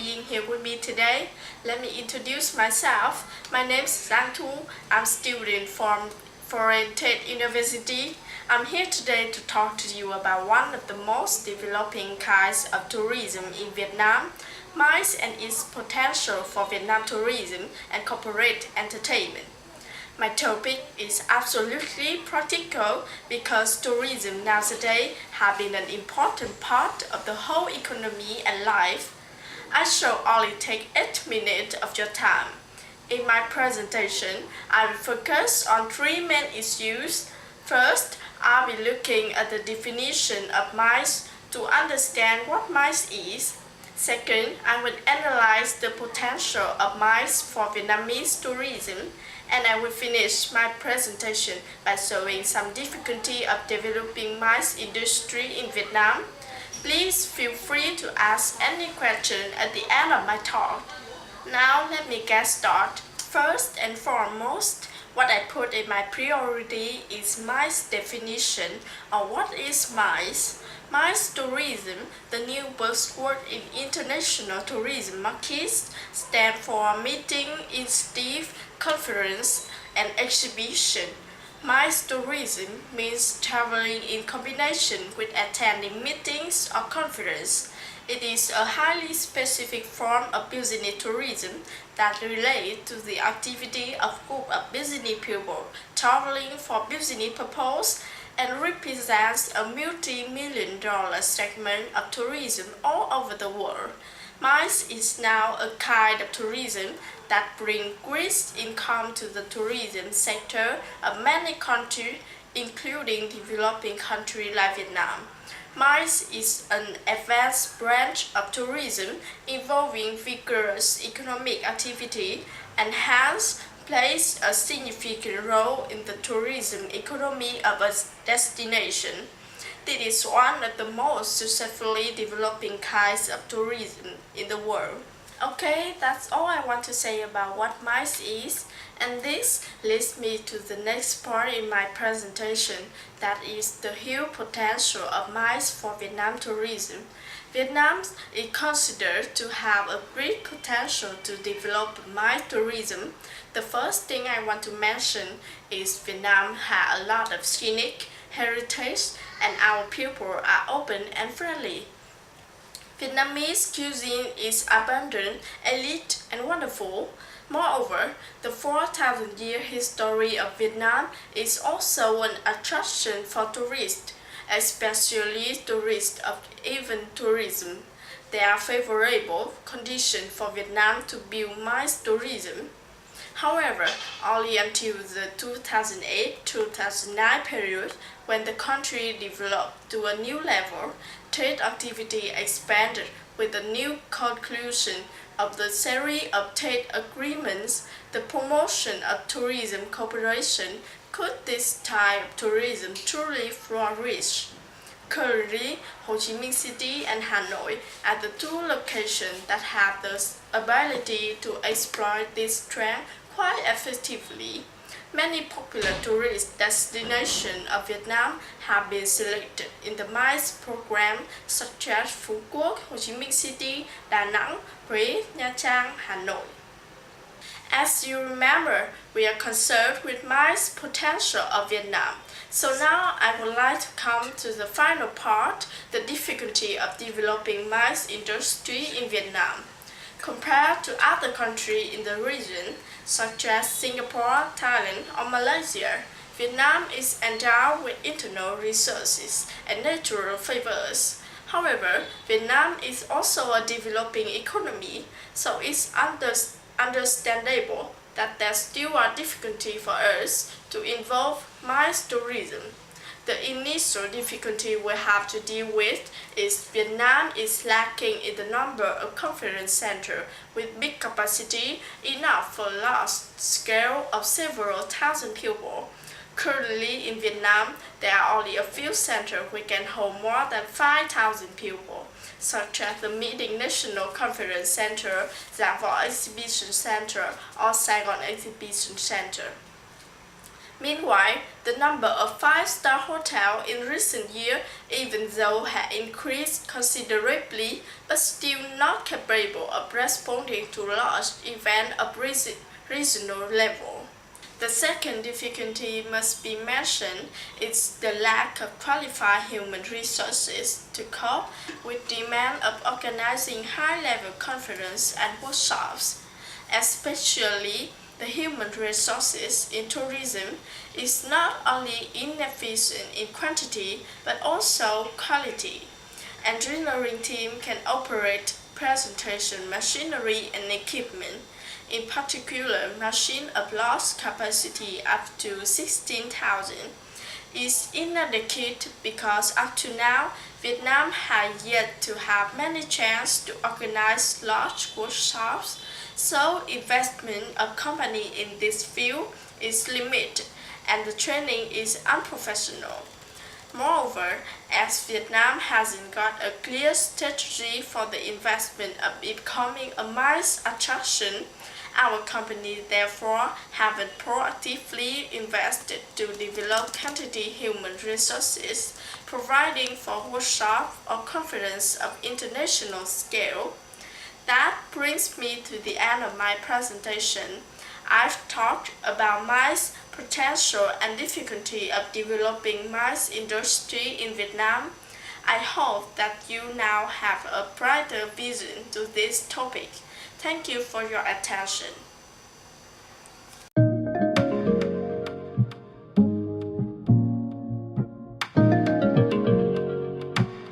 being here with me today. Let me introduce myself. My name is Giang Thu. I'm a student from Foreign Trade University. I'm here today to talk to you about one of the most developing kinds of tourism in Vietnam, MICE and its potential for Vietnam tourism and corporate entertainment. My topic is absolutely practical because tourism nowadays has been an important part of the whole economy and life. I shall only take 8 minutes of your time. In my presentation, I will focus on 3 main issues. First, I'll be looking at the definition of MICE to understand what MICE is. Second, I will analyze the potential of MICE for Vietnamese tourism, and I will finish my presentation by showing some difficulty of developing MICE industry in Vietnam. Please feel free to ask any question at the end of my talk. Now let me get started. First and foremost, what I put in my priority is MICE definition, or what is MICE? MICE tourism, the new buzzword in international tourism markets, stands for Meeting, Initiative, Conference, and Exhibition. MICE tourism means traveling in combination with attending meetings or conferences. It is a highly specific form of business tourism that relates to the activity of a group of business people traveling for business purposes and represents a multi-million-dollar segment of tourism all over the world. MICE is now a kind of tourism that brings great income to the tourism sector of many countries, including developing countries like Vietnam. MICE is an advanced branch of tourism involving vigorous economic activity and hence plays a significant role in the tourism economy of a destination. This is one of the most successfully developing kinds of tourism in the world. Okay, that's all I want to say about what MICE is, and this leads me to the next part in my presentation, that is the huge potential of MICE for Vietnam tourism. Vietnam is considered to have a great potential to develop MICE tourism. The first thing I want to mention is Vietnam has a lot of scenic heritage and our people are open and friendly. Vietnamese cuisine is abundant, elite, and wonderful. Moreover, the 4,000-year history of Vietnam is also an attraction for tourists, especially tourists of event tourism. There are favorable conditions for Vietnam to build MICE tourism. However, only until the 2008-2009 period, when the country developed to a new level, trade activity expanded with the new conclusion of the series of trade agreements. The promotion of tourism cooperation could this type of tourism truly flourish. Currently, Ho Chi Minh City and Hanoi are the two locations that have the ability to exploit this trend quite effectively. Many popular tourist destinations of Vietnam have been selected in the MICE program, such as Phú Quốc, Ho Chi Minh City, Đà Nẵng, Huế, Nha Trang, Hanoi. As you remember, we are concerned with MICE potential of Vietnam. So now I would like to come to the final part, the difficulty of developing MICE industry in Vietnam. Compared to other countries in the region, such as Singapore, Thailand, or Malaysia, Vietnam is endowed with internal resources and natural favors. However, Vietnam is also a developing economy, so it's understandable that there still are difficulties for us to involve MICE tourism. The initial difficulty we have to deal with is Vietnam is lacking in the number of conference centers with big capacity enough for a large scale of several thousand people. Currently in Vietnam, there are only a few centers which can hold more than 5,000 people, such as the Meeting National Conference Center, Giang Võ Exhibition Center, or Saigon Exhibition Center. Meanwhile, the number of five-star hotels in recent years, even though had increased considerably, but still not capable of responding to large events of regional level. The second difficulty must be mentioned is the lack of qualified human resources to cope with demand of organizing high-level conferences and workshops, especially the human resources in tourism is not only inefficient in quantity but also quality. Engineering team can operate presentation machinery and equipment, in particular machine of large capacity up to 16,000, is inadequate because up to now, Vietnam has yet to have many chances to organize large workshops, so investment of companies in this field is limited and the training is unprofessional. Moreover, as Vietnam hasn't got a clear strategy for the investment of becoming a MICE attraction, our company therefore haven't proactively invested to develop quantity human resources, providing for workshops or conferences of international scale. That brings me to the end of my presentation. I've talked about MICE potential and difficulty of developing MICE industry in Vietnam. I hope that you now have a brighter vision to this topic. Thank you for your attention.